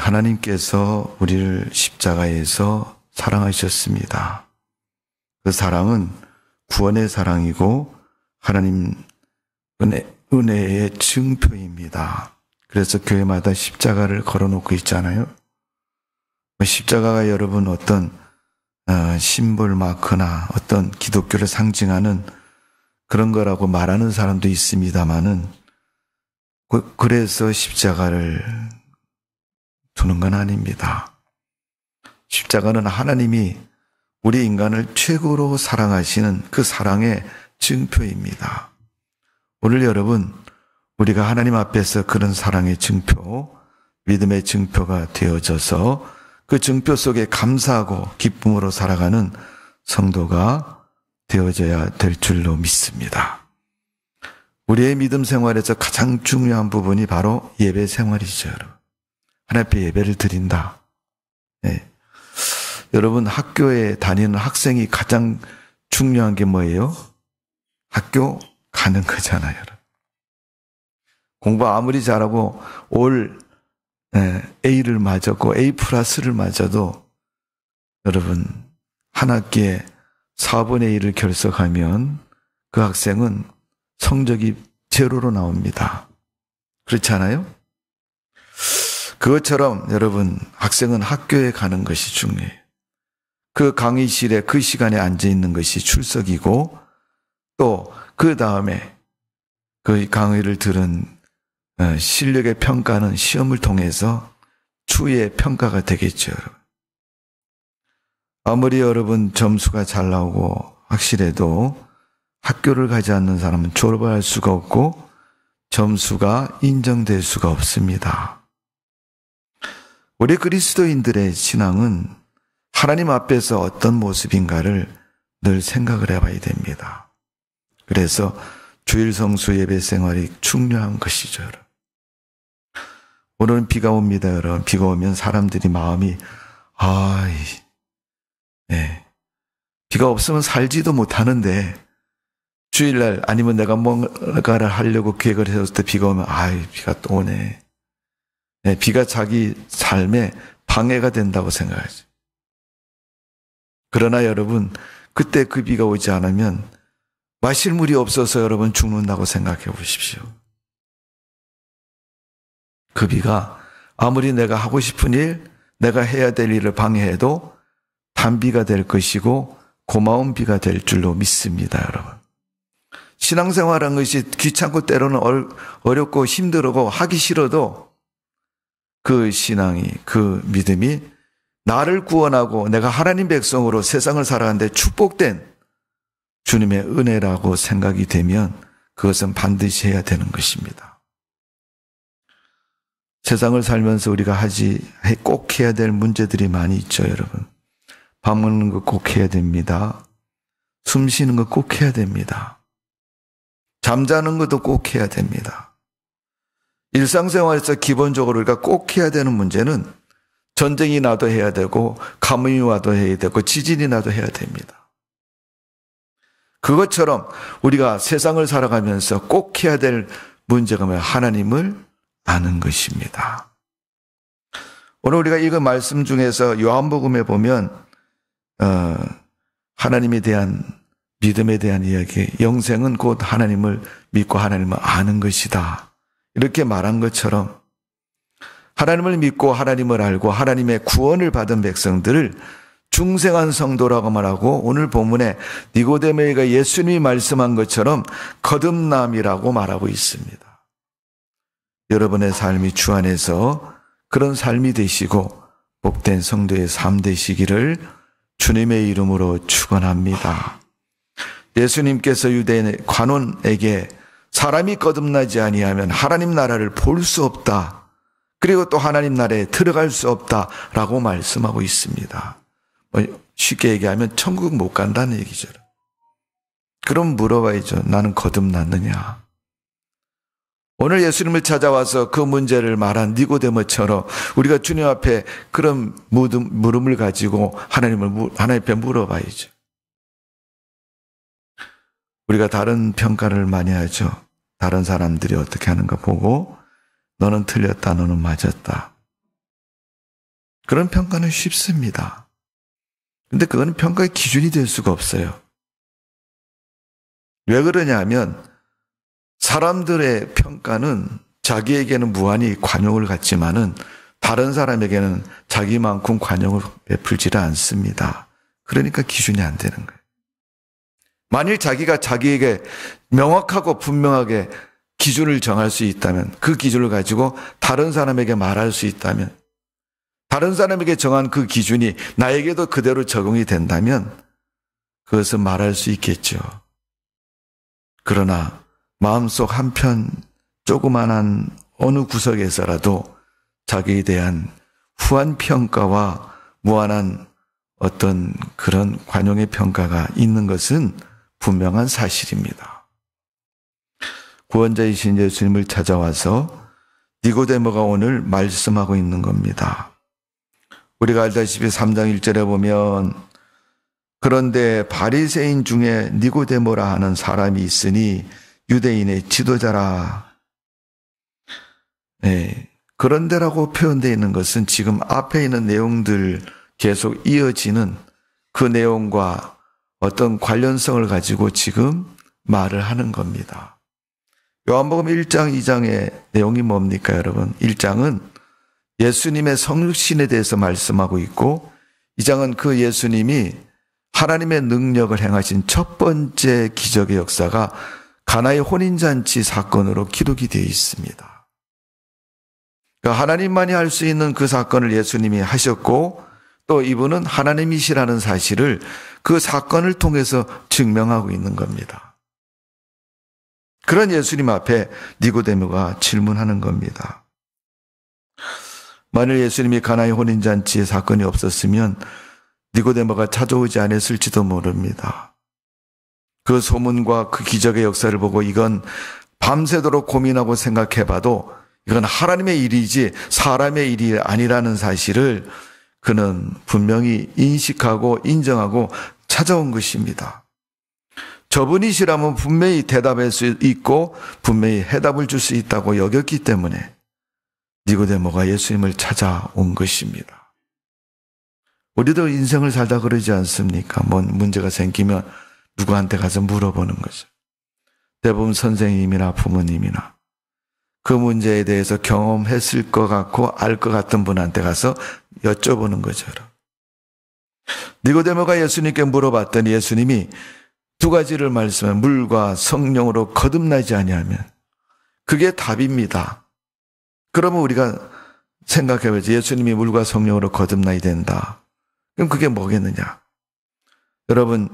하나님께서 우리를 십자가에서 사랑하셨습니다. 그 사랑은 구원의 사랑이고 하나님 은혜의 증표입니다. 그래서 교회마다 십자가를 걸어놓고 있잖아요. 십자가가 여러분 어떤 심볼 마크나 어떤 기독교를 상징하는 그런 거라고 말하는 사람도 있습니다만은 그래서 십자가를 두는 건 아닙니다. 십자가는 하나님이 우리 인간을 최고로 사랑하시는 그 사랑의 증표입니다. 오늘 여러분, 우리가 하나님 앞에서 그런 사랑의 증표, 믿음의 증표가 되어져서 그 증표 속에 감사하고 기쁨으로 살아가는 성도가 되어져야 될 줄로 믿습니다. 우리의 믿음 생활에서 가장 중요한 부분이 바로 예배 생활이죠, 여러분. 하나님 앞에 예배를 드린다. 네. 여러분, 학교에 다니는 학생이 가장 중요한 게 뭐예요? 학교 가는 거잖아요, 여러분. 공부 아무리 잘하고 올 A를 맞았고 A 플러스를 맞아도 여러분, 한 학기에 4분의 1을 결석하면 그 학생은 성적이 제로로 나옵니다. 그렇지 않아요? 그것처럼 여러분, 학생은 학교에 가는 것이 중요해요. 그 강의실에 그 시간에 앉아 있는 것이 출석이고 또 그 다음에 그 강의를 들은 실력의 평가는 시험을 통해서 추후의 평가가 되겠죠. 아무리 여러분 점수가 잘 나오고 확실해도 학교를 가지 않는 사람은 졸업을 할 수가 없고 점수가 인정될 수가 없습니다. 우리 그리스도인들의 신앙은 하나님 앞에서 어떤 모습인가를 늘 생각을 해봐야 됩니다. 그래서 주일 성수 예배 생활이 중요한 것이죠, 여러분. 오늘은 비가 옵니다, 여러분. 비가 오면 사람들이 마음이 비가 없으면 살지도 못하는데 주일날 아니면 내가 뭔가를 하려고 계획을 해줬을 때 비가 오면 비가 또 오네. 비가 자기 삶에 방해가 된다고 생각하죠. 그러나 여러분, 그때 그 비가 오지 않으면 마실 물이 없어서 여러분 죽는다고 생각해 보십시오. 그 비가 아무리 내가 하고 싶은 일, 내가 해야 될 일을 방해해도 단비가 될 것이고 고마운 비가 될 줄로 믿습니다, 여러분. 신앙생활한 것이 귀찮고 때로는 어렵고 힘들고 하기 싫어도 그 신앙이, 그 믿음이 나를 구원하고 내가 하나님 백성으로 세상을 살아가는데 축복된 주님의 은혜라고 생각이 되면 그것은 반드시 해야 되는 것입니다. 세상을 살면서 우리가 꼭 해야 될 문제들이 많이 있죠, 여러분. 밥 먹는 거 꼭 해야 됩니다. 숨 쉬는 거 꼭 해야 됩니다. 잠자는 것도 꼭 해야 됩니다. 일상생활에서 기본적으로 우리가 꼭 해야 되는 문제는 전쟁이 나도 해야 되고 가뭄이 와도 해야 되고 지진이 나도 해야 됩니다. 그것처럼 우리가 세상을 살아가면서 꼭 해야 될 문제가 뭐예요? 하나님을 아는 것입니다. 오늘 우리가 읽은 말씀 중에서 요한복음에 보면 하나님에 대한 믿음에 대한 이야기, 영생은 곧 하나님을 믿고 하나님을 아는 것이다. 이렇게 말한 것처럼 하나님을 믿고 하나님을 알고 하나님의 구원을 받은 백성들을 중생한 성도라고 말하고 오늘 본문에 니고데모가 예수님이 말씀한 것처럼 거듭남이라고 말하고 있습니다. 여러분의 삶이 주 안에서 그런 삶이 되시고 복된 성도의 삶 되시기를 주님의 이름으로 축원합니다. 예수님께서 유대 관원에게 사람이 거듭나지 아니하면 하나님 나라를 볼 수 없다. 그리고 또 하나님 나라에 들어갈 수 없다라고 말씀하고 있습니다. 쉽게 얘기하면 천국 못 간다는 얘기죠. 그럼 물어봐야죠. 나는 거듭났느냐? 오늘 예수님을 찾아와서 그 문제를 말한 니고데모처럼 우리가 주님 앞에 그런 물음을 가지고 하나님 앞에 물어봐야죠. 우리가 다른 평가를 많이 하죠. 다른 사람들이 어떻게 하는가 보고 너는 틀렸다, 너는 맞았다. 그런 평가는 쉽습니다. 근데 그거는 평가의 기준이 될 수가 없어요. 왜 그러냐 하면 사람들의 평가는 자기에게는 무한히 관용을 갖지만은 다른 사람에게는 자기만큼 관용을 베풀지를 않습니다. 그러니까 기준이 안 되는 거예요. 만일 자기가 자기에게 명확하고 분명하게 기준을 정할 수 있다면, 그 기준을 가지고 다른 사람에게 말할 수 있다면, 다른 사람에게 정한 그 기준이 나에게도 그대로 적용이 된다면 그것은 말할 수 있겠죠. 그러나 마음속 한편 조그만한 어느 구석에서라도 자기에 대한 후한 평가와 무한한 어떤 그런 관용의 평가가 있는 것은 분명한 사실입니다. 구원자이신 예수님을 찾아와서 니고데모가 오늘 말씀하고 있는 겁니다. 우리가 알다시피 3장 1절에 보면 그런데 바리새인 중에 니고데모라 하는 사람이 있으니 유대인의 지도자라. 네, 그런데라고 표현되어 있는 것은 지금 앞에 있는 내용들 계속 이어지는 그 내용과 어떤 관련성을 가지고 지금 말을 하는 겁니다. 요한복음 1장, 2장의 내용이 뭡니까, 여러분? 1장은 예수님의 성육신에 대해서 말씀하고 있고 2장은 그 예수님이 하나님의 능력을 행하신 첫 번째 기적의 역사가 가나의 혼인잔치 사건으로 기록이 되어 있습니다. 그러니까 하나님만이 할 수 있는 그 사건을 예수님이 하셨고 또 이분은 하나님이시라는 사실을 그 사건을 통해서 증명하고 있는 겁니다. 그런 예수님 앞에 니고데모가 질문하는 겁니다. 만일 예수님이 가나의 혼인잔치의 사건이 없었으면 니고데모가 찾아오지 않았을지도 모릅니다. 그 소문과 그 기적의 역사를 보고 이건 밤새도록 고민하고 생각해봐도 이건 하나님의 일이지 사람의 일이 아니라는 사실을 그는 분명히 인식하고 인정하고 찾아온 것입니다. 저분이시라면 분명히 대답할 수 있고 분명히 해답을 줄 수 있다고 여겼기 때문에 니고데모가 예수님을 찾아온 것입니다. 우리도 인생을 살다 그러지 않습니까? 뭔 문제가 생기면 누구한테 가서 물어보는 거죠. 대부분 선생님이나 부모님이나 그 문제에 대해서 경험했을 것 같고 알 것 같은 분한테 가서 여쭤보는 거죠. 니고데모가 예수님께 물어봤더니 예수님이 두 가지를 말씀해 물과 성령으로 거듭나지 아니하면 그게 답입니다. 그러면 우리가 생각해보죠. 예수님이 물과 성령으로 거듭나야 된다. 그럼 그게 뭐겠느냐? 여러분,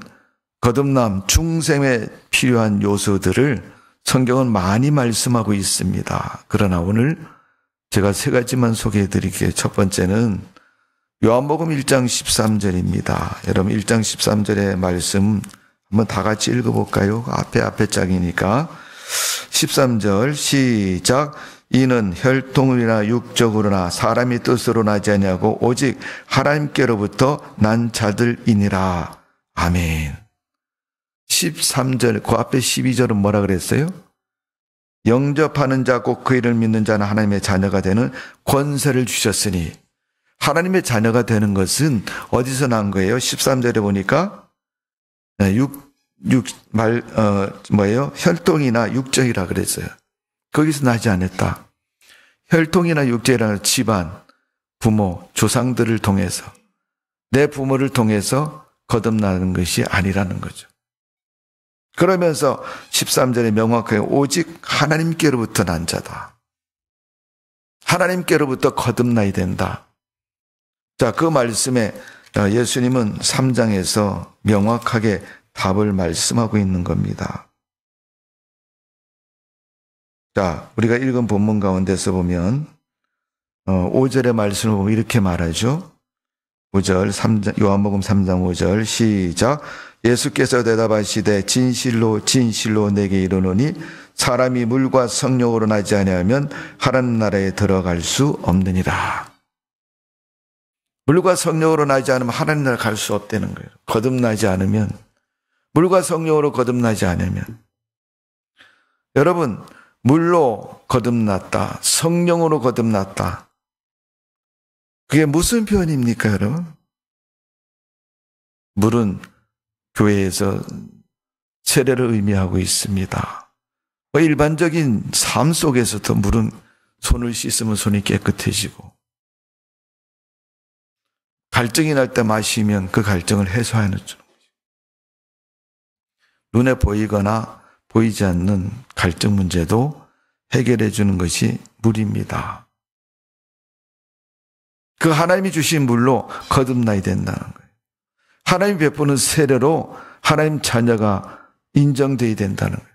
거듭남, 중생에 필요한 요소들을 성경은 많이 말씀하고 있습니다. 그러나 오늘 제가 세 가지만 소개해 드릴게요. 첫 번째는 요한복음 1장 13절입니다. 여러분 1장 13절의 말씀 한번 다 같이 읽어볼까요? 앞에 짝이니까 13절 시작. 이는 혈통이나 육적으로나 사람이 뜻으로 나지 아니하고 오직 하나님께로부터 난 자들이니라. 아멘. 13절 그 앞에 12절은 뭐라 그랬어요? 영접하는 자 곧 그 이름을 믿는 자는 하나님의 자녀가 되는 권세를 주셨으니 하나님의 자녀가 되는 것은 어디서 난 거예요? 13절에 보니까 혈통이나 육적이라 그랬어요. 거기서 나지 않았다. 혈통이나 육적이라는 집안, 부모, 조상들을 통해서 내 부모를 통해서 거듭나는 것이 아니라는 거죠. 그러면서 13절에 명확하게 오직 하나님께로부터 난 자다. 하나님께로부터 거듭나야 된다. 자, 그 말씀에 예수님은 3장에서 명확하게 답을 말씀하고 있는 겁니다. 자, 우리가 읽은 본문 가운데서 보면 5절의 말씀을 보면 이렇게 말하죠. 5절, 요한복음 3장 5절 시작. 예수께서 대답하시되 진실로 진실로 내게 이르노니 사람이 물과 성령으로 나지 아니하면 하나님 나라에 들어갈 수 없느니라. 물과 성령으로 나지 않으면 하나님 나라에 갈 수 없다는 거예요. 거듭나지 않으면, 물과 성령으로 거듭나지 않으면. 여러분, 물로 거듭났다, 성령으로 거듭났다. 그게 무슨 표현입니까, 여러분? 물은 교회에서 세례를 의미하고 있습니다. 일반적인 삶 속에서도 물은 손을 씻으면 손이 깨끗해지고, 갈증이 날 때 마시면 그 갈증을 해소하는 줄. 눈에 보이거나 보이지 않는 갈증 문제도 해결해 주는 것이 물입니다. 그 하나님이 주신 물로 거듭나야 된다는 거예요. 하나님이 베푸는 세례로 하나님 자녀가 인정되어야 된다는 거예요.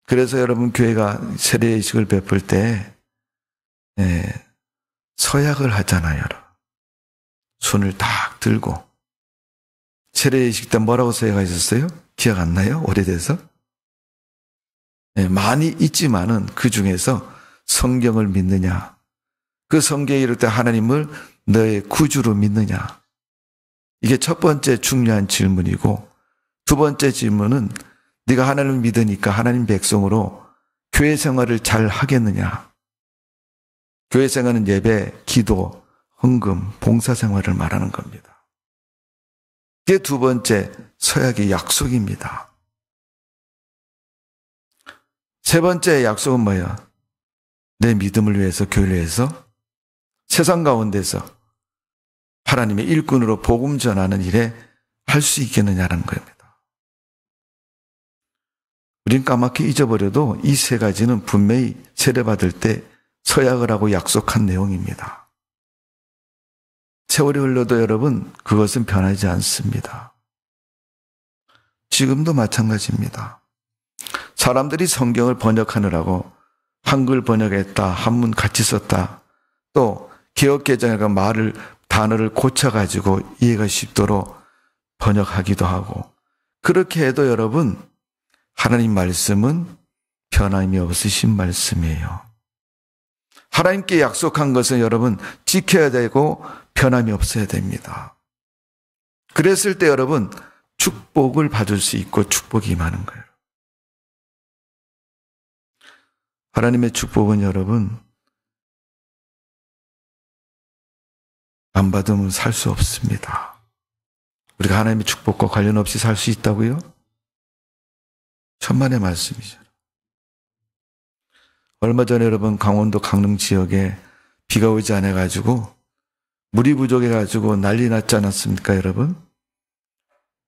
그래서 여러분 교회가 세례의식을 베풀 때 서약을 하잖아요. 여러분. 손을 딱 들고. 세례의식 때 뭐라고 서약하셨어요? 기억 안 나요? 오래돼서? 많이 있지만은 그 중에서 성경을 믿느냐, 그 성경에 이를 때 하나님을 너의 구주로 믿느냐, 이게 첫 번째 중요한 질문이고, 두 번째 질문은 네가 하나님을 믿으니까 하나님 백성으로 교회 생활을 잘 하겠느냐. 교회 생활은 예배, 기도, 헌금, 봉사 생활을 말하는 겁니다. 이게 두 번째 서약의 약속입니다. 세 번째 약속은 뭐예요? 내 믿음을 위해서, 교회를 위해서 세상 가운데서 하나님의 일꾼으로 복음 전하는 일에 할 수 있겠느냐는 겁니다. 우린 까맣게 잊어버려도 이 세 가지는 분명히 세례받을 때 서약을 하고 약속한 내용입니다. 세월이 흘러도 여러분 그것은 변하지 않습니다. 지금도 마찬가지입니다. 사람들이 성경을 번역하느라고 한글 번역했다, 한문 같이 썼다, 또 개역개정에가 단어를 고쳐가지고 이해가 쉽도록 번역하기도 하고, 그렇게 해도 여러분 하나님 말씀은 변함이 없으신 말씀이에요. 하나님께 약속한 것은 여러분 지켜야 되고 변함이 없어야 됩니다. 그랬을 때 여러분 축복을 받을 수 있고 축복이 임하는 거예요. 하나님의 축복은 여러분 안 받으면 살 수 없습니다. 우리가 하나님의 축복과 관련 없이 살 수 있다고요? 천만의 말씀이죠. 얼마 전에 여러분 강원도 강릉 지역에 비가 오지 않아가지고 물이 부족해가지고 난리 났지 않았습니까, 여러분?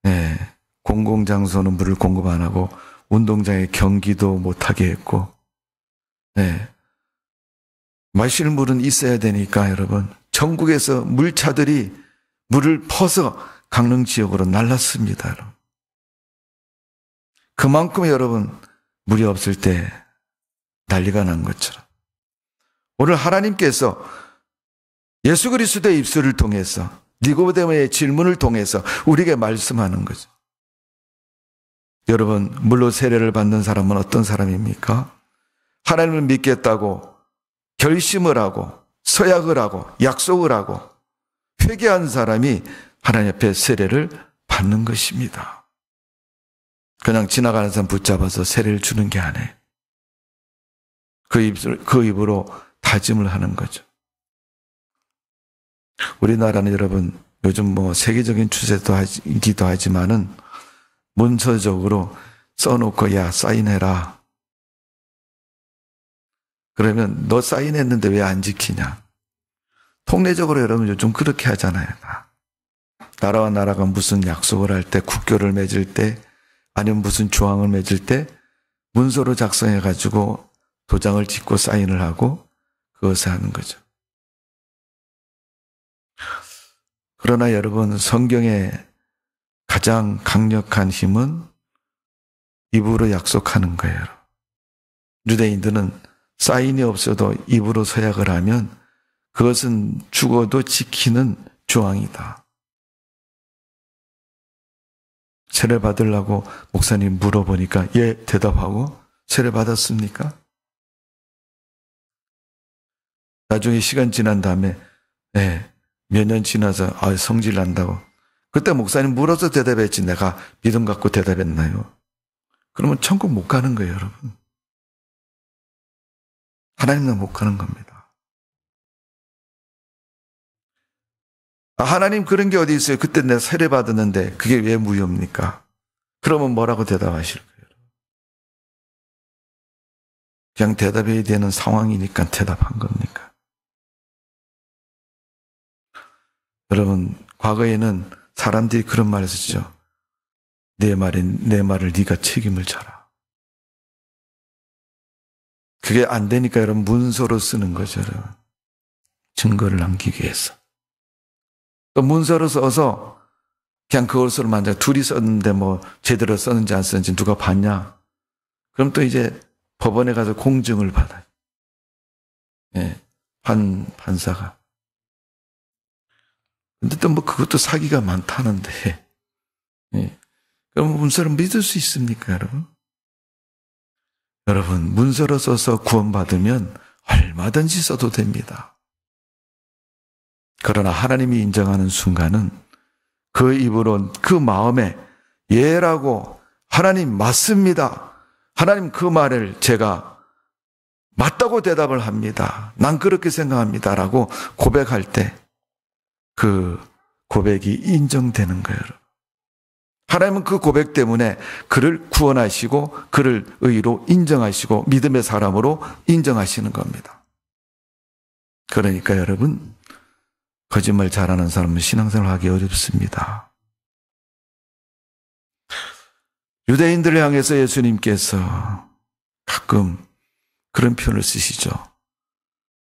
네, 공공장소는 물을 공급 안 하고 운동장에 경기도 못하게 했고, 네, 마실 물은 있어야 되니까 여러분 전국에서 물차들이 물을 퍼서 강릉 지역으로 날랐습니다. 여러분. 그만큼 여러분 물이 없을 때 난리가 난 것처럼 오늘 하나님께서 예수 그리스도의 입술을 통해서 니고데모의 질문을 통해서 우리에게 말씀하는 거죠. 여러분 물로 세례를 받는 사람은 어떤 사람입니까? 하나님을 믿겠다고 결심을 하고 서약을 하고 약속을 하고 회개한 사람이 하나님 앞에 세례를 받는 것입니다. 그냥 지나가는 사람 붙잡아서 세례를 주는 게 아니에요. 그 입으로 다짐을 하는 거죠. 우리나라는 여러분 요즘 세계적인 추세이기도 하지만은 문서적으로 써놓고 야 사인해라. 그러면 너 사인했는데 왜 안 지키냐. 통례적으로 여러분 요즘 그렇게 하잖아요. 나라와 나라가 무슨 약속을 할 때, 국교를 맺을 때, 아니면 무슨 조항을 맺을 때 문서로 작성해가지고 도장을 찍고 사인을 하고 그것을 하는 거죠. 그러나 여러분 성경의 가장 강력한 힘은 입으로 약속하는 거예요. 유대인들은 사인이 없어도 입으로 서약을 하면 그것은 죽어도 지키는 조항이다. 세례 받으려고 목사님 물어보니까 예 대답하고 세례 받았습니까? 나중에 시간 지난 다음에 네, 몇 년 지나서 성질 난다고. 그때 목사님 물어서 대답했지 내가 믿음 갖고 대답했나요? 그러면 천국 못 가는 거예요, 여러분. 하나님은 못 가는 겁니다. 하나님 그런 게 어디 있어요? 그때 내가 세례 받았는데 그게 왜 무효입니까? 그러면 뭐라고 대답하실 거예요? 그냥 대답해야 되는 상황이니까 대답한 겁니까? 여러분, 과거에는 사람들이 그런 말을 쓰죠. 내 말을 네가 책임을 져라. 그게 안 되니까 여러분 문서로 쓰는 거죠. 여러분. 증거를 남기기 위해서. 또 문서로 써서 그냥 그것을 만져 둘이 썼는데 뭐 제대로 썼는지 안 썼는지 누가 봤냐? 그럼 또 이제 법원에 가서 공증을 받아요. 예, 판사가. 근데 또 뭐 그것도 사기가 많다는데. 예. 그럼 문서를 믿을 수 있습니까, 여러분? 여러분, 문서로 써서 구원받으면 얼마든지 써도 됩니다. 그러나 하나님이 인정하는 순간은 그 입으로 그 마음에 예라고 하나님 맞습니다. 하나님 그 말을 제가 맞다고 대답을 합니다. 난 그렇게 생각합니다라고 고백할 때 그 고백이 인정되는 거예요. 하나님은 그 고백 때문에 그를 구원하시고 그를 의로 인정하시고 믿음의 사람으로 인정하시는 겁니다. 그러니까 여러분, 거짓말 잘하는 사람은 신앙생활 하기 어렵습니다. 유대인들을 향해서 예수님께서 가끔 그런 표현을 쓰시죠.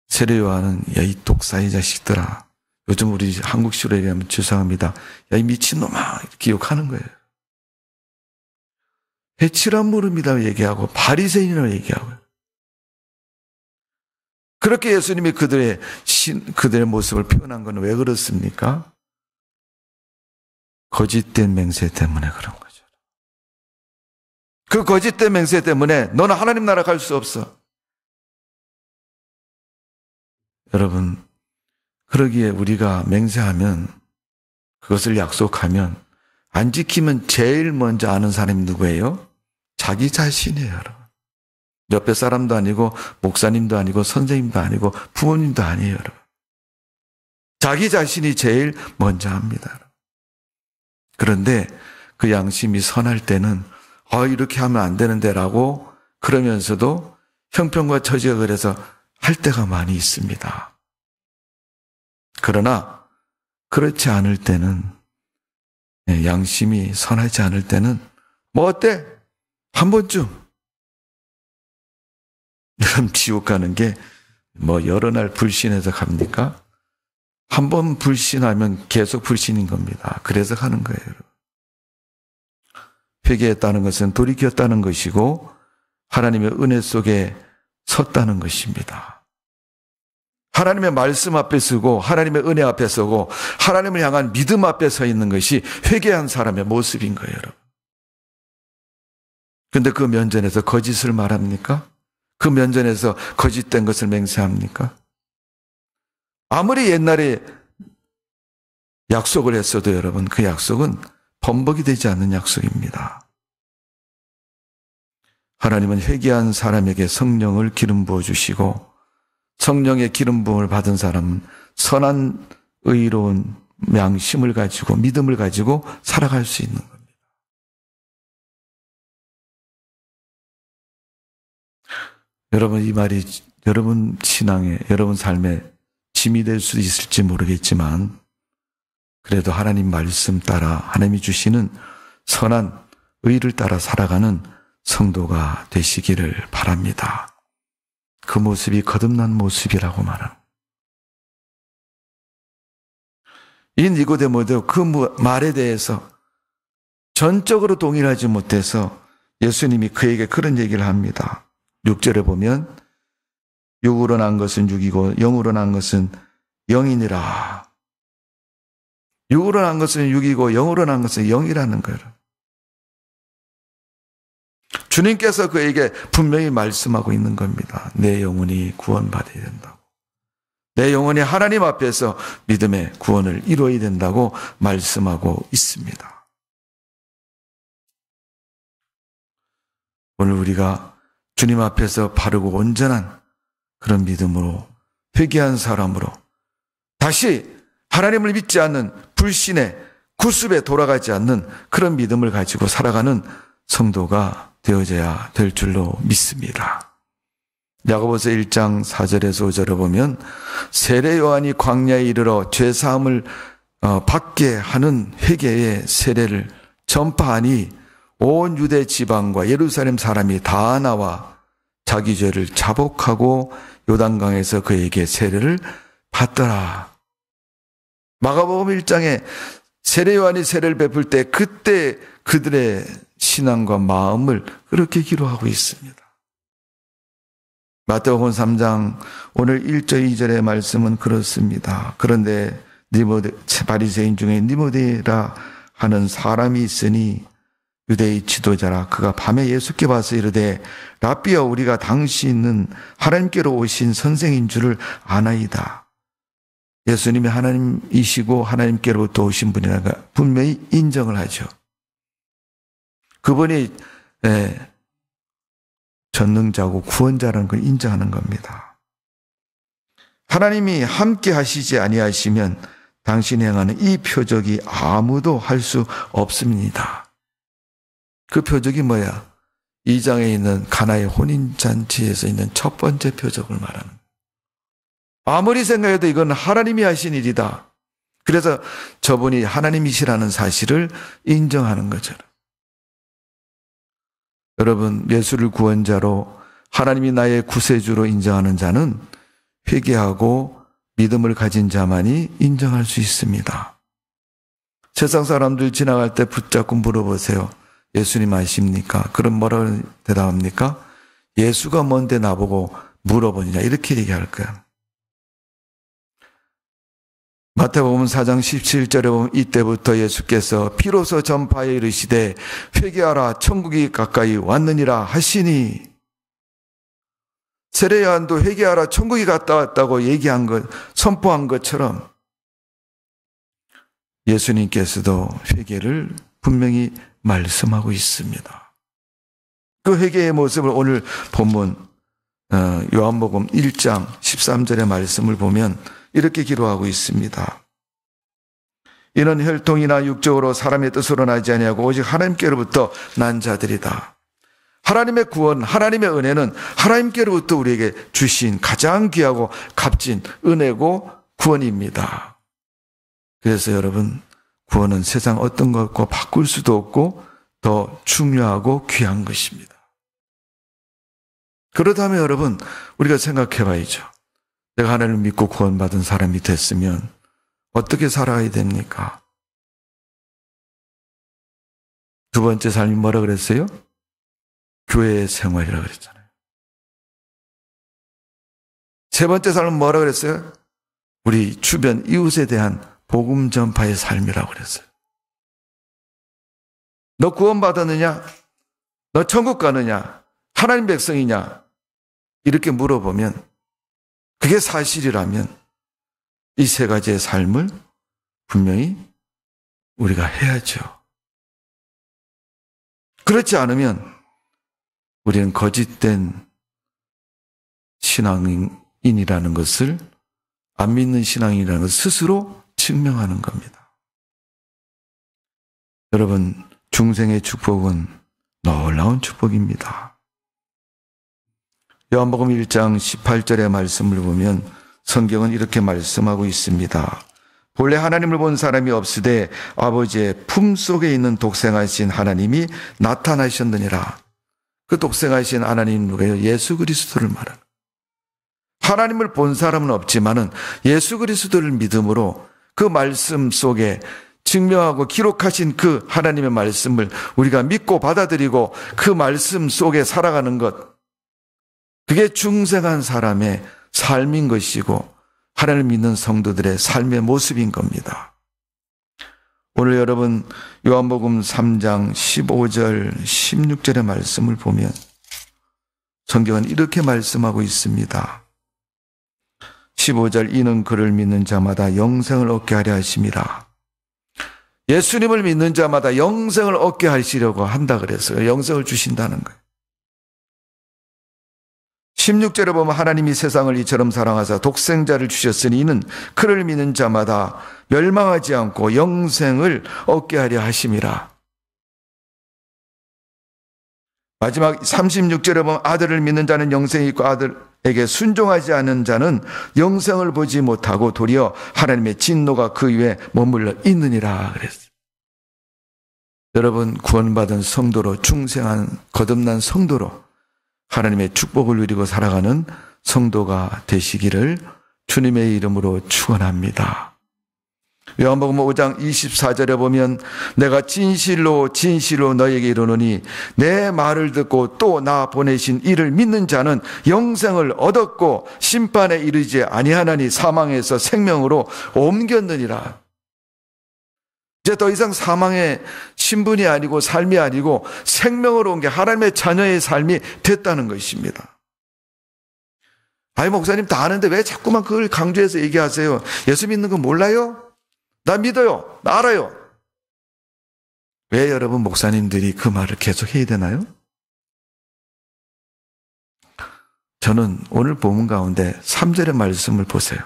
세례 요한은 야, 이 독사의 자식들아. 요즘 우리 한국식으로 얘기하면 죄송합니다. 야, 이 미친놈아. 이렇게 욕하는 거예요. 해칠한 무릎이라고 얘기하고 바리새인이라고 얘기하고요. 그렇게 예수님이 그들의 모습을 표현한 건 왜 그렇습니까? 거짓된 맹세 때문에 그런 거죠. 그 거짓된 맹세 때문에 너는 하나님 나라 갈 수 없어. 여러분, 그러기에 우리가 맹세하면, 그것을 약속하면, 안 지키면 제일 먼저 아는 사람이 누구예요? 자기 자신이에요, 여러분. 옆에 사람도 아니고, 목사님도 아니고, 선생님도 아니고, 부모님도 아니에요, 여러분. 자기 자신이 제일 먼저 합니다, 여러분. 그런데 그 양심이 선할 때는, 이렇게 하면 안 되는데 라고 그러면서도 형편과 처지가 그래서 할 때가 많이 있습니다. 그러나 그렇지 않을 때는, 양심이 선하지 않을 때는 뭐 어때? 한 번쯤. 그럼 지옥 가는 게 뭐 여러 날 불신해서 갑니까? 한 번 불신하면 계속 불신인 겁니다. 그래서 가는 거예요. 회개했다는 것은 돌이켰다는 것이고 하나님의 은혜 속에 섰다는 것입니다. 하나님의 말씀 앞에 서고 하나님의 은혜 앞에 서고 하나님을 향한 믿음 앞에 서 있는 것이 회개한 사람의 모습인 거예요, 여러분. 그런데 그 면전에서 거짓을 말합니까? 그 면전에서 거짓된 것을 맹세합니까? 아무리 옛날에 약속을 했어도 여러분, 그 약속은 번복이 되지 않는 약속입니다. 하나님은 회개한 사람에게 성령을 기름 부어주시고 성령의 기름 부음을 받은 사람은 선한 의로운 양심을 가지고 믿음을 가지고 살아갈 수 있는 겁니다. 여러분, 이 말이 여러분 신앙에, 여러분 삶에 짐이 될 수 있을지 모르겠지만 그래도 하나님 말씀 따라 하나님이 주시는 선한 의를 따라 살아가는 성도가 되시기를 바랍니다. 그 모습이 거듭난 모습이라고 말합니다. 이 니고데모도 그 말에 대해서 전적으로 동일하지 못해서 예수님이 그에게 그런 얘기를 합니다. 6절에 보면 육으로 난 것은 육이고 영으로 난 것은 영이니라. 육으로 난 것은 육이고 영으로 난 것은 영이라는 거예요. 주님께서 그에게 분명히 말씀하고 있는 겁니다. 내 영혼이 구원받아야 된다고. 내 영혼이 하나님 앞에서 믿음의 구원을 이루어야 된다고 말씀하고 있습니다. 오늘 우리가 주님 앞에서 바르고 온전한 그런 믿음으로 회개한 사람으로 다시 하나님을 믿지 않는 불신의 구습에 돌아가지 않는 그런 믿음을 가지고 살아가는 성도가 되어져야 될 줄로 믿습니다. 야고보서 1장 4절에서 5절을 보면 세례 요한이 광야에 이르러 죄사함을 받게 하는 회개의 세례를 전파하니 온 유대 지방과 예루살렘 사람이 다 나와 자기 죄를 자복하고 요단강에서 그에게 세례를 받더라. 마가복음 1장에 세례 요한이 세례를 베풀 때 그때 그들의 신앙과 마음을 그렇게 기록하고 있습니다. 마태복음 3장 오늘 1절 2절의 말씀은 그렇습니다. 그런데 바리새인 중에 니모데라 하는 사람이 있으니 유대의 지도자라. 그가 밤에 예수께 와서 이르되 랍비여, 우리가 당신은 하나님께로 오신 선생인 줄을 아나이다. 예수님이 하나님이시고 하나님께로부터 오신 분이라는 걸 분명히 인정을 하죠. 그분이 전능자고 구원자라는 걸 인정하는 겁니다. 하나님이 함께 하시지 아니하시면 당신이 행하는 이 표적이 아무도 할 수 없습니다. 그 표적이 뭐야? 2장에 있는 가나의 혼인잔치에서 있는 첫 번째 표적을 말하는 거예요. 아무리 생각해도 이건 하나님이 하신 일이다. 그래서 저분이 하나님이시라는 사실을 인정하는 거죠. 여러분, 예수를 구원자로 하나님이 나의 구세주로 인정하는 자는 회개하고 믿음을 가진 자만이 인정할 수 있습니다. 세상 사람들 지나갈 때 붙잡고 물어보세요. 예수님 아십니까? 그럼 뭐라고 대답합니까? 예수가 뭔데 나보고 물어보느냐, 이렇게 얘기할 거야. 마태복음 4장 17절에 보면 이때부터 예수께서 비로소 전파에 이르시되 회개하라, 천국이 가까이 왔느니라 하시니, 세례 요한도 회개하라, 천국이 갔다 왔다고 얘기한 것, 선포한 것처럼 예수님께서도 회개를 분명히 말씀하고 있습니다. 그 회개의 모습을 오늘 본문 요한복음 1장 13절의 말씀을 보면 이렇게 기록하고 있습니다. 이는 혈통이나 육적으로 사람의 뜻으로 나지 아니하고 오직 하나님께로부터 난 자들이다. 하나님의 구원, 하나님의 은혜는 하나님께로부터 우리에게 주신 가장 귀하고 값진 은혜고 구원입니다. 그래서 여러분, 구원은 세상 어떤 것과 바꿀 수도 없고 더 중요하고 귀한 것입니다. 그렇다면 여러분, 우리가 생각해 봐야죠. 내가 하나님을 믿고 구원받은 사람이 됐으면 어떻게 살아야 됩니까? 두 번째 삶이 뭐라 그랬어요? 교회 생활이라고 그랬잖아요. 세 번째 삶은 뭐라 그랬어요? 우리 주변 이웃에 대한 복음 전파의 삶이라고 그랬어요. 너 구원받았느냐? 너 천국 가느냐? 하나님 백성이냐? 이렇게 물어보면, 그게 사실이라면 이 세 가지의 삶을 분명히 우리가 해야죠. 그렇지 않으면 우리는 거짓된 신앙인이라는 것을, 안 믿는 신앙인이라는 것을 스스로 증명하는 겁니다. 여러분, 중생의 축복은 놀라운 축복입니다. 요한복음 1장 18절의 말씀을 보면 성경은 이렇게 말씀하고 있습니다. 본래 하나님을 본 사람이 없으되 아버지의 품속에 있는 독생하신 하나님이 나타나셨느니라. 그 독생하신 하나님 누구예요? 예수 그리스도를 말하는. 하나님을 본 사람은 없지만은 예수 그리스도를 믿음으로 그 말씀 속에 증명하고 기록하신 그 하나님의 말씀을 우리가 믿고 받아들이고 그 말씀 속에 살아가는 것, 그게 중생한 사람의 삶인 것이고 하나님을 믿는 성도들의 삶의 모습인 겁니다. 오늘 여러분 요한복음 3장 15절 16절의 말씀을 보면 성경은 이렇게 말씀하고 있습니다. 15절, 이는 그를 믿는 자마다 영생을 얻게 하려 하심이라. 예수님을 믿는 자마다 영생을 얻게 하시려고 한다 그랬어요. 영생을 주신다는 거예요. 16절에 보면 하나님이 세상을 이처럼 사랑하사 독생자를 주셨으니 이는 그를 믿는 자마다 멸망하지 않고 영생을 얻게 하려 하심이라. 마지막 36절에 보면 아들을 믿는 자는 영생이 있고 아들에게 순종하지 않는 자는 영생을 보지 못하고 도리어 하나님의 진노가 그 위에 머물러 있느니라 그랬어요. 여러분, 구원받은 성도로, 충성한 거듭난 성도로 하나님의 축복을 누리고 살아가는 성도가 되시기를 주님의 이름으로 축원합니다. 요한복음 5장 24절에 보면 내가 진실로 진실로 너에게 이르노니 내 말을 듣고 또 나 보내신 이를 믿는 자는 영생을 얻었고 심판에 이르지 아니하나니 사망에서 생명으로 옮겼느니라. 이제 더 이상 사망의 신분이 아니고 삶이 아니고 생명으로 온 게 하나님의 자녀의 삶이 됐다는 것입니다. 아이, 목사님 다 아는데 왜 자꾸만 그걸 강조해서 얘기하세요? 예수 믿는 거 몰라요? 나 믿어요. 나 알아요. 왜 여러분 목사님들이 그 말을 계속 해야 되나요? 저는 오늘 본문 가운데 3절의 말씀을 보세요.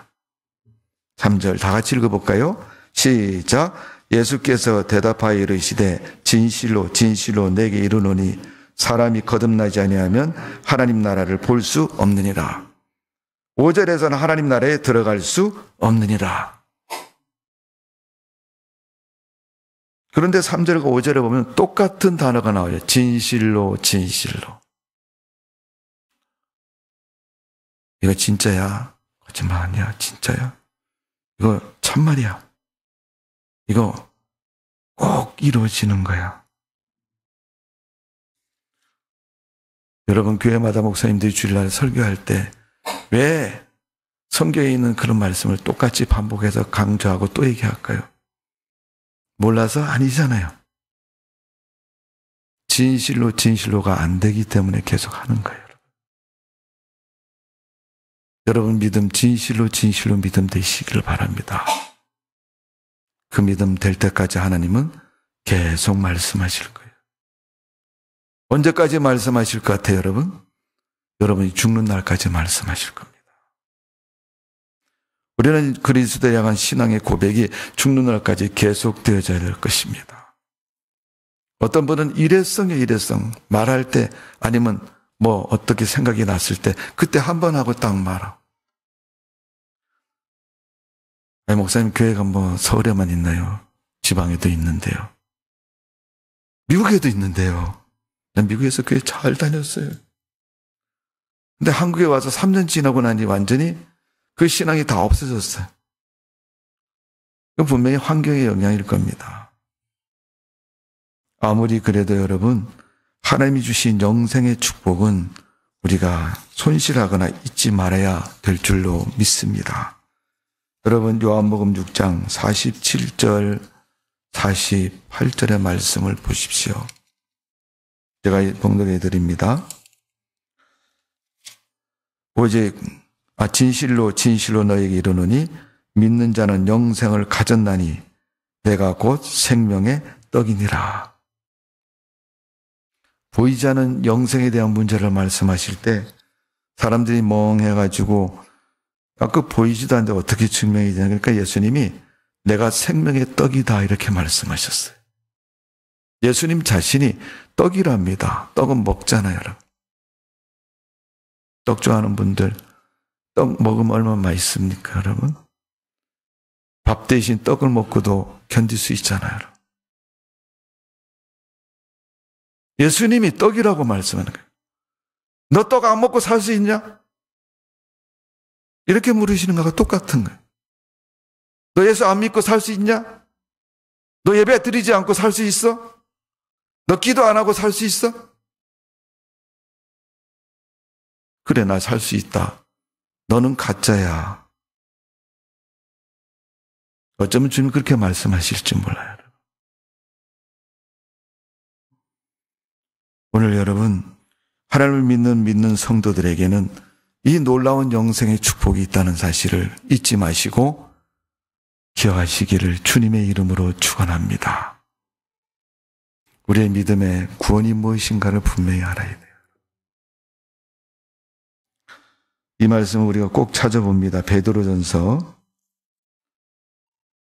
3절 다 같이 읽어볼까요? 시작. 예수께서 대답하여 이르시되 진실로 진실로 내게 이르노니 사람이 거듭나지 아니하면 하나님 나라를 볼 수 없느니라. 5절에서는 하나님 나라에 들어갈 수 없느니라. 그런데 3절과 5절에 보면 똑같은 단어가 나와요. 진실로 진실로. 이거 진짜야? 거짓말 아니야? 진짜야? 이거 참말이야? 이거 꼭 이루어지는 거야. 여러분, 교회마다 목사님들이 주일날 설교할 때 왜 성경에 있는 그런 말씀을 똑같이 반복해서 강조하고 또 얘기할까요? 몰라서 아니잖아요. 진실로 진실로가 안 되기 때문에 계속 하는 거예요. 여러분 믿음 진실로 진실로 믿음 되시기를 바랍니다. 그 믿음 될 때까지 하나님은 계속 말씀하실 거예요. 언제까지 말씀하실 것 같아요, 여러분? 여러분이 죽는 날까지 말씀하실 겁니다. 우리는 그리스도에 향한 신앙의 고백이 죽는 날까지 계속되어져야 될 것입니다. 어떤 분은 일회성이에요, 일회성. 말할 때 아니면 뭐 어떻게 생각이 났을 때 그때 한 번 하고 딱 말하고. 아니, 목사님 교회가 뭐 서울에만 있나요? 지방에도 있는데요. 미국에도 있는데요. 난 미국에서 교회 잘 다녔어요. 근데 한국에 와서 3년 지나고 나니 완전히 그 신앙이 다 없어졌어요. 분명히 환경의 영향일 겁니다. 아무리 그래도 여러분, 하나님이 주신 영생의 축복은 우리가 손실하거나 잊지 말아야 될 줄로 믿습니다. 여러분, 요한복음 6장 47절, 48절의 말씀을 보십시오. 제가 봉독해 드립니다. 오직 진실로 진실로 너에게 이르노니 믿는 자는 영생을 가졌나니 내가 곧 생명의 떡이니라. 보이지 않는 영생에 대한 문제를 말씀하실 때 사람들이 멍해가지고 그 보이지도 않는데 어떻게 증명이 되냐. 그러니까 예수님이 내가 생명의 떡이다 이렇게 말씀하셨어요. 예수님 자신이 떡이랍니다. 떡은 먹잖아요, 여러분. 떡 좋아하는 분들 떡 먹으면 얼마나 맛있습니까, 여러분? 밥 대신 떡을 먹고도 견딜 수 있잖아요, 여러분. 예수님이 떡이라고 말씀하는 거예요. 너 떡 안 먹고 살 수 있냐? 이렇게 물으시는 거가 똑같은 거예요. 너 예수 안 믿고 살 수 있냐? 너 예배 드리지 않고 살 수 있어? 너 기도 안 하고 살 수 있어? 그래, 나 살 수 있다. 너는 가짜야. 어쩌면 주님 그렇게 말씀하실지 몰라요. 오늘 여러분, 하나님을 믿는 성도들에게는 이 놀라운 영생의 축복이 있다는 사실을 잊지 마시고 기억하시기를 주님의 이름으로 축원합니다. 우리의 믿음의 구원이 무엇인가를 분명히 알아야 돼요. 이 말씀을 우리가 꼭 찾아봅니다. 베드로전서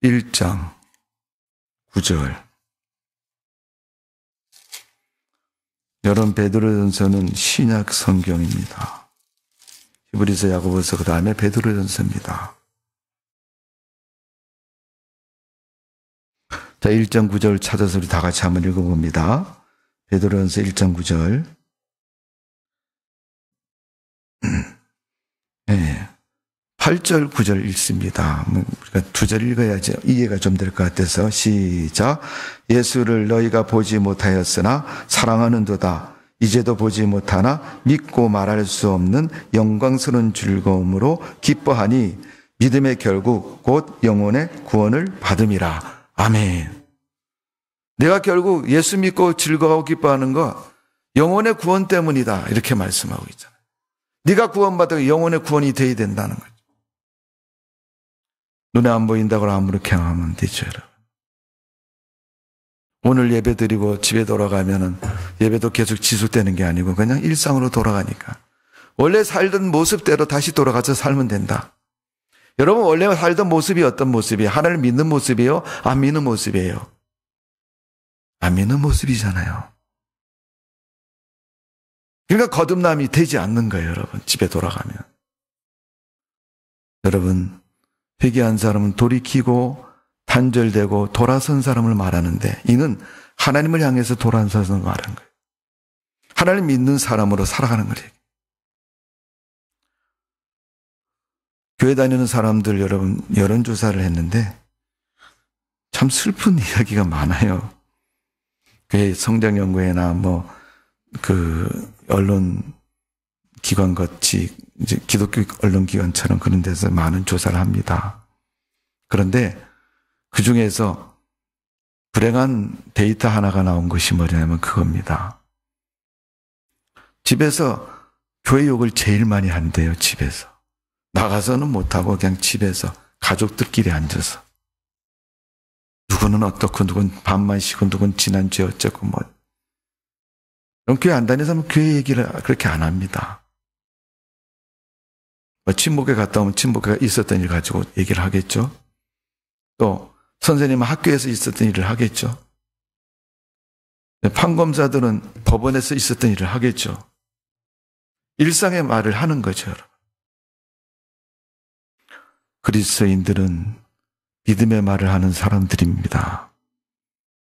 1장 9절. 여러분, 베드로전서는 신약 성경입니다. 히브리서, 야고보서, 그 다음에 베드로전서입니다. 자, 1장 9절 찾아서 우리 다 같이 한번 읽어봅니다. 베드로전서 1장 9절. 네. 8절, 9절 읽습니다. 우리가 2절 읽어야지 이해가 좀 될 것 같아서 시작. 예수를 너희가 보지 못하였으나 사랑하는도다. 이제도 보지 못하나 믿고 말할 수 없는 영광스러운 즐거움으로 기뻐하니 믿음의 결국 곧 영혼의 구원을 받음이라. 아멘. 내가 결국 예수 믿고 즐거워하고 기뻐하는 거 영혼의 구원 때문이다. 이렇게 말씀하고 있잖아요. 네가 구원받아 영혼의 구원이 돼야 된다는 거죠. 눈에 안 보인다고 아무렇게 하면 되죠, 여러분. 오늘 예배 드리고 집에 돌아가면은 예배도 계속 지속되는 게 아니고 그냥 일상으로 돌아가니까 원래 살던 모습대로 다시 돌아가서 살면 된다. 여러분, 원래 살던 모습이 어떤 모습이에요? 하나님을 믿는 모습이에요? 안 믿는 모습이에요? 안 믿는 모습이잖아요. 그러니까 거듭남이 되지 않는 거예요, 여러분. 집에 돌아가면. 여러분, 회개한 사람은 돌이키고 단절되고 돌아선 사람을 말하는데 이는 하나님을 향해서 돌아서서 말하는 거예요. 하나님 믿는 사람으로 살아가는 거예요. 교회 다니는 사람들 여러분 여론조사를 했는데 참 슬픈 이야기가 많아요. 교회 성장연구회나 언론 기관 같이 이제 기독교 언론 기관처럼 그런 데서 많은 조사를 합니다. 그런데 그 중에서 불행한 데이터 하나가 나온 것이 뭐냐면 그겁니다. 집에서 교회 욕을 제일 많이 한대요. 집에서. 나가서는 못하고 그냥 집에서 가족들끼리 앉아서. 누구는 어떻고 누구는 밥만 쉬고 누구는 지난주에 어쩌고 뭐. 그럼 교회 안 다니면 교회 얘기를 그렇게 안 합니다. 친목회 갔다 오면 친목회가 있었던 일 가지고 얘기를 하겠죠. 또 선생님은 학교에서 있었던 일을 하겠죠. 판검사들은 법원에서 있었던 일을 하겠죠. 일상의 말을 하는 거죠. 그리스도인들은 믿음의 말을 하는 사람들입니다.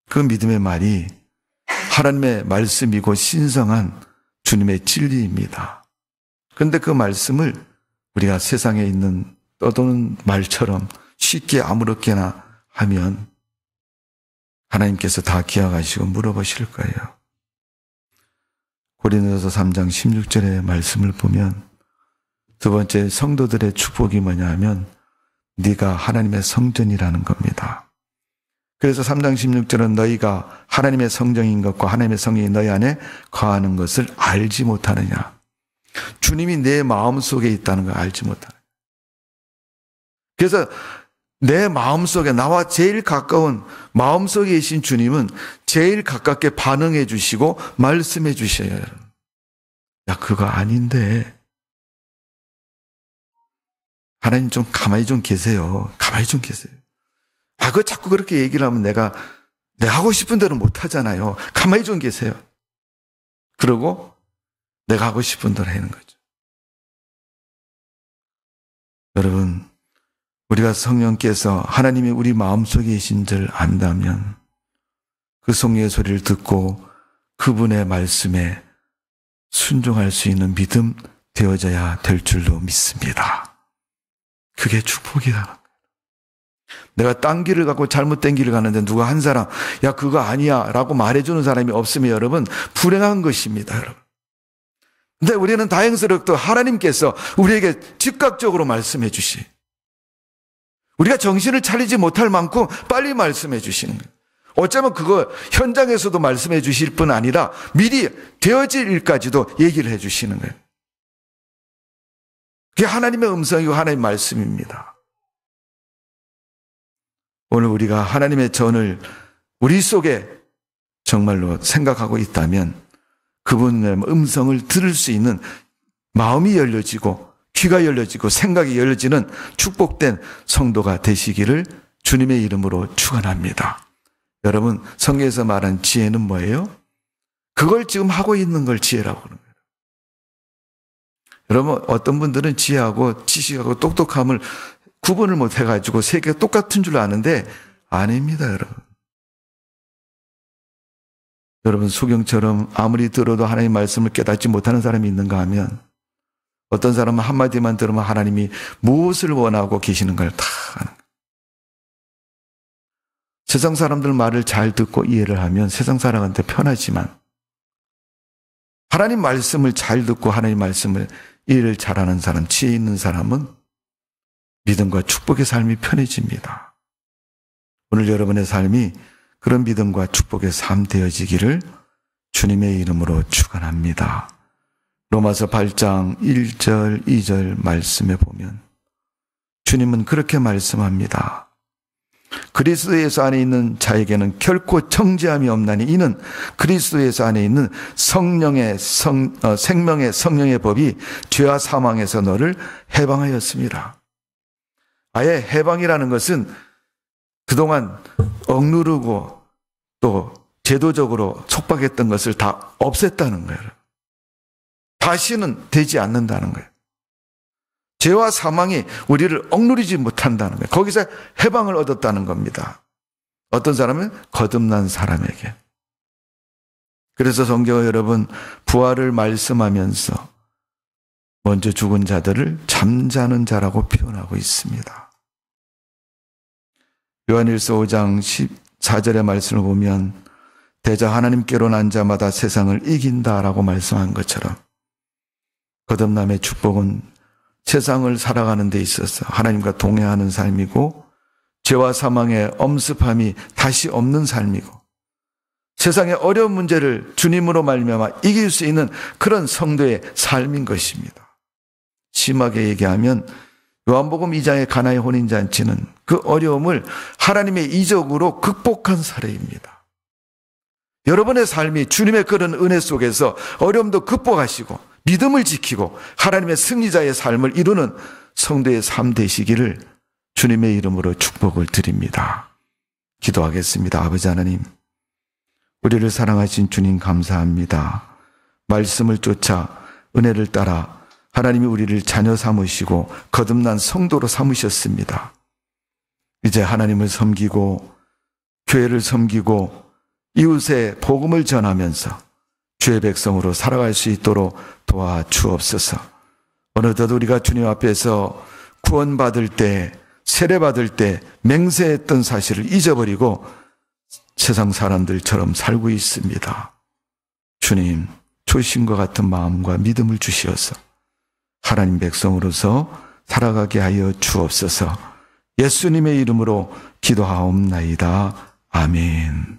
그 믿음의 말이 하나님의 말씀이고 신성한 주님의 진리입니다. 그런데 그 말씀을 우리가 세상에 있는 떠도는 말처럼 쉽게 아무렇게나 하면 하나님께서 다 기억하시고 물어보실 거예요. 고린도서 3장 16절의 말씀을 보면 두 번째 성도들의 축복이 뭐냐 하면 네가 하나님의 성전이라는 겁니다. 그래서 3장 16절은 너희가 하나님의 성전인 것과 하나님의 성령이 너희 안에 거하는 것을 알지 못하느냐. 주님이 내 마음속에 있다는 걸 알지 못하느냐. 그래서 내 마음속에 나와 제일 가까운 마음속에 계신 주님은 제일 가깝게 반응해 주시고 말씀해 주셔요. 야, 그거 아닌데. 하나님 좀 가만히 좀 계세요. 가만히 좀 계세요. 그거 자꾸 그렇게 얘기를 하면 내가 하고 싶은 대로 못 하잖아요. 가만히 좀 계세요. 그러고 내가 하고 싶은 대로 하는 거죠. 여러분, 우리가 성령께서 하나님이 우리 마음속에 계신 줄 안다면 그 성령의 소리를 듣고 그분의 말씀에 순종할 수 있는 믿음 되어져야 될 줄로 믿습니다. 그게 축복이다. 내가 딴 길을 가고 잘못된 길을 가는데 누가 한 사람 야 그거 아니야 라고 말해주는 사람이 없으면 여러분 불행한 것입니다. 여러분. 근데 우리는 다행스럽게 하나님께서 우리에게 즉각적으로 말씀해 주시. 우리가 정신을 차리지 못할 만큼 빨리 말씀해 주시는 거예요. 어쩌면 그거 현장에서도 말씀해 주실 뿐 아니라 미리 되어질 일까지도 얘기를 해 주시는 거예요. 그게 하나님의 음성이고 하나님의 말씀입니다. 오늘 우리가 하나님의 전을 우리 속에 정말로 생각하고 있다면 그분의 음성을 들을 수 있는 마음이 열려지고 귀가 열려지고 생각이 열려지는 축복된 성도가 되시기를 주님의 이름으로 축원합니다. 여러분, 성경에서 말한 지혜는 뭐예요? 그걸 지금 하고 있는 걸 지혜라고 그러는 거예요. 여러분, 어떤 분들은 지혜하고 지식하고 똑똑함을 구분을 못 해가지고 세 개가 똑같은 줄 아는데 아닙니다, 여러분. 여러분, 수경처럼 아무리 들어도 하나님 말씀을 깨닫지 못하는 사람이 있는가 하면, 어떤 사람은 한마디만 들으면 하나님이 무엇을 원하고 계시는가를 다 아는 거예요. 세상 사람들 말을 잘 듣고 이해를 하면 세상 사람한테 편하지만, 하나님 말씀을 잘 듣고 하나님 말씀을 이해를 잘하는 사람, 지혜 있는 사람은 믿음과 축복의 삶이 편해집니다. 오늘 여러분의 삶이 그런 믿음과 축복의 삶 되어지기를 주님의 이름으로 축원합니다. 로마서 8장 1절 2절 말씀에 보면 주님은 그렇게 말씀합니다. 그리스도 예수 안에 있는 자에게는 결코 정죄함이 없나니 이는 그리스도 예수 안에 있는 생명의 성령의 법이 죄와 사망에서 너를 해방하였습니다. 아예 해방이라는 것은 그동안 억누르고 또 제도적으로 속박했던 것을 다 없앴다는 거예요. 다시는 되지 않는다는 거예요. 죄와 사망이 우리를 억누르지 못한다는 거예요. 거기서 해방을 얻었다는 겁니다. 어떤 사람은 거듭난 사람에게. 그래서 성경은 여러분 부활을 말씀하면서 먼저 죽은 자들을 잠자는 자라고 표현하고 있습니다. 요한일서 5장 14절의 말씀을 보면 대저 하나님께로 난 자마다 세상을 이긴다라고 말씀한 것처럼 거듭남의 축복은 세상을 살아가는 데 있어서 하나님과 동행하는 삶이고 죄와 사망의 엄습함이 다시 없는 삶이고 세상의 어려운 문제를 주님으로 말미암아 이길 수 있는 그런 성도의 삶인 것입니다. 심하게 얘기하면 요한복음 2장의 가나의 혼인잔치는 그 어려움을 하나님의 이적으로 극복한 사례입니다. 여러분의 삶이 주님의 그런 은혜 속에서 어려움도 극복하시고 믿음을 지키고 하나님의 승리자의 삶을 이루는 성도의 삶 되시기를 주님의 이름으로 축복을 드립니다. 기도하겠습니다. 아버지 하나님, 우리를 사랑하신 주님 감사합니다. 말씀을 쫓아 은혜를 따라 하나님이 우리를 자녀 삼으시고 거듭난 성도로 삼으셨습니다. 이제 하나님을 섬기고 교회를 섬기고 이웃의 복음을 전하면서 주의 백성으로 살아갈 수 있도록 도와주옵소서. 어느덧 우리가 주님 앞에서 구원받을 때, 세례받을 때 맹세했던 사실을 잊어버리고 세상 사람들처럼 살고 있습니다. 주님, 초신과 같은 마음과 믿음을 주시어서 하나님 백성으로서 살아가게 하여 주옵소서. 예수님의 이름으로 기도하옵나이다. 아멘.